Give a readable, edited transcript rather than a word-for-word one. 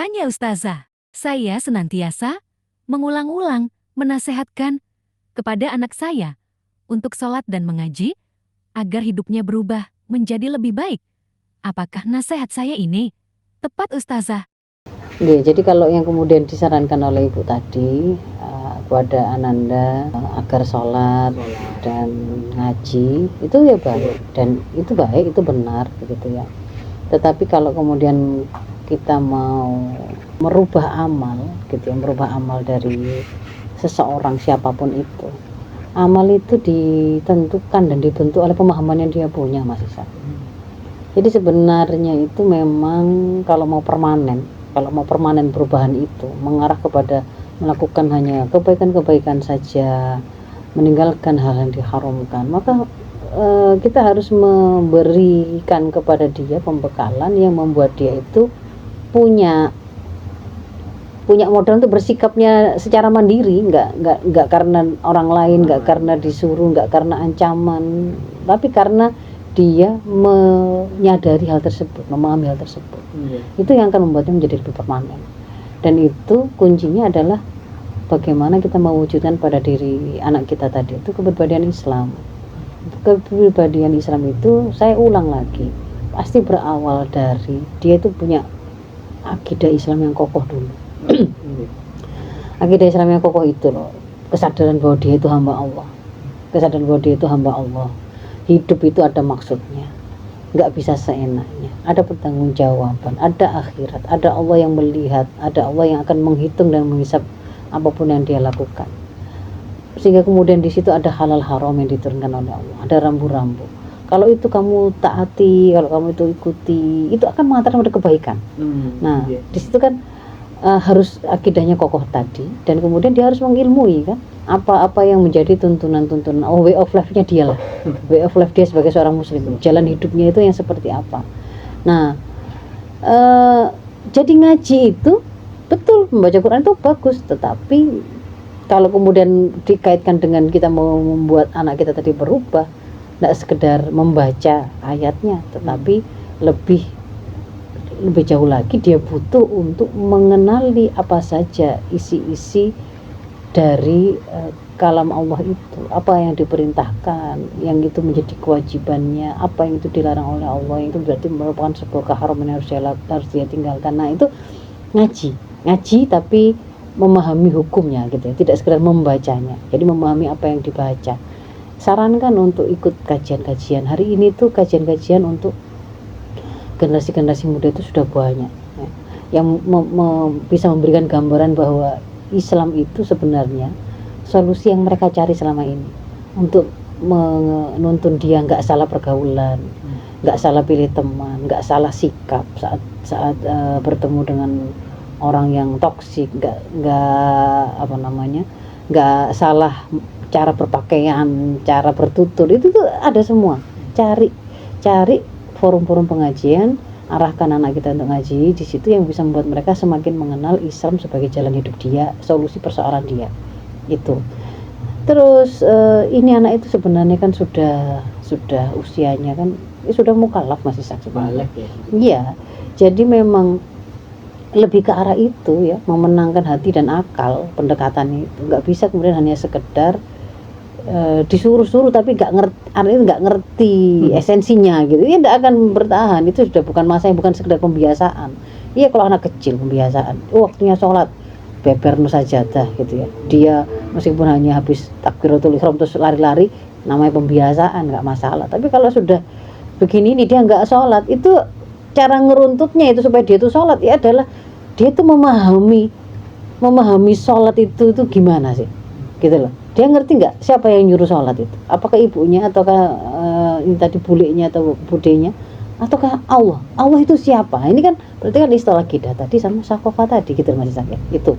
Makanya Ustazah, saya senantiasa mengulang-ulang menasehatkan kepada anak saya untuk sholat dan mengaji agar hidupnya berubah menjadi lebih baik. Apakah nasihat saya ini tepat Ustazah? Ya, jadi kalau yang kemudian disarankan oleh Ibu tadi kepada Ananda agar sholat dan ngaji itu ya baik, dan itu baik, itu benar begitu ya. Tetapi kalau kemudian kita mau merubah amal gitu ya, merubah amal dari seseorang siapapun itu, amal itu ditentukan dan dibentuk oleh pemahaman yang dia punya, Mas Isa. Jadi sebenarnya itu memang kalau mau permanen perubahan itu mengarah kepada melakukan hanya kebaikan-kebaikan saja, meninggalkan hal yang diharamkan, maka kita harus memberikan kepada dia pembekalan yang membuat dia itu punya modal untuk bersikapnya secara mandiri, nggak karena orang lain, nggak karena disuruh, nggak karena ancaman, tapi karena dia menyadari hal tersebut, memahami hal tersebut. Itu yang akan membuatnya menjadi lebih permanen. Dan itu kuncinya adalah bagaimana kita mewujudkan pada diri anak kita tadi itu kepribadian Islam. Kepribadian Islam itu, saya ulang lagi, pasti berawal dari dia itu punya akidah Islam yang kokoh dulu. Akidah Islam yang kokoh itu loh, kesadaran bahwa dia itu hamba Allah, kesadaran bahwa dia itu hamba Allah. Hidup itu ada maksudnya, nggak bisa seenaknya, ada pertanggungjawaban, ada akhirat, ada Allah yang melihat, ada Allah yang akan menghitung dan menghisap apapun yang dia lakukan. Sehingga kemudian di situ ada halal haram yang diturunkan oleh Allah, ada rambu-rambu. Kalau itu kamu taati, kalau kamu itu ikuti, itu akan mengantarkan pada kebaikan. Nah, di situ kan harus akidahnya kokoh tadi, dan kemudian dia harus mengilmui kan apa-apa yang menjadi tuntunan way of life-nya dia lah, way of life dia sebagai seorang muslim, jalan hidupnya itu yang seperti apa. Nah, jadi ngaji itu betul, membaca Quran itu bagus, tetapi kalau kemudian dikaitkan dengan kita mau membuat anak kita tadi berubah, tidak sekedar membaca ayatnya, tetapi lebih jauh lagi dia butuh untuk mengenali apa saja isi-isi dari kalam Allah itu, apa yang diperintahkan, yang itu menjadi kewajibannya, apa yang itu dilarang oleh Allah, yang itu berarti merupakan sebuah keharaman yang harus dia tinggalkan. Nah, itu ngaji tapi memahami hukumnya gitu ya, tidak sekedar membacanya. Jadi memahami apa yang dibaca. Sarankan untuk ikut kajian-kajian. Hari ini tuh kajian-kajian untuk generasi-generasi muda itu sudah banyak ya, yang bisa memberikan gambaran bahwa Islam itu sebenarnya solusi yang mereka cari selama ini untuk menuntun dia nggak salah pergaulan, nggak salah pilih teman, nggak salah sikap saat bertemu dengan orang yang toksik, nggak salah cara berpakaian, cara bertutur, itu tuh ada semua. Cari forum-forum pengajian, arahkan anak kita untuk ngaji, di situ yang bisa membuat mereka semakin mengenal Islam sebagai jalan hidup dia, solusi persoalan dia itu. Terus ini anak itu sebenarnya kan sudah usianya kan sudah mukallaf, masih saksi balik ya. Iya, jadi memang lebih ke arah itu ya, memenangkan hati dan akal pendekatan itu. Nggak bisa kemudian hanya sekedar disuruh-suruh tapi nggak ngerti esensinya gitu, ya nggak akan bertahan. Itu sudah bukan masanya, bukan sekedar pembiasaan. Iya, kalau anak kecil pembiasaan, waktunya sholat beber sajadah gitu ya, dia meskipun hanya habis takbiratul ihram terus lari-lari, namanya pembiasaan, nggak masalah. Tapi kalau sudah begini ini dia nggak sholat, itu cara ngeruntutnya itu supaya dia tuh sholat ya adalah dia tuh memahami sholat itu gimana sih gitu loh. Dia ngerti nggak siapa yang nyuruh sholat itu? Apakah ibunya, ataukah ini tadi buliknya atau budenya, ataukah Allah? Allah itu siapa? Ini kan berarti kan istilah kita tadi sama sakofa tadi gitu, Mas Isak ya. Itu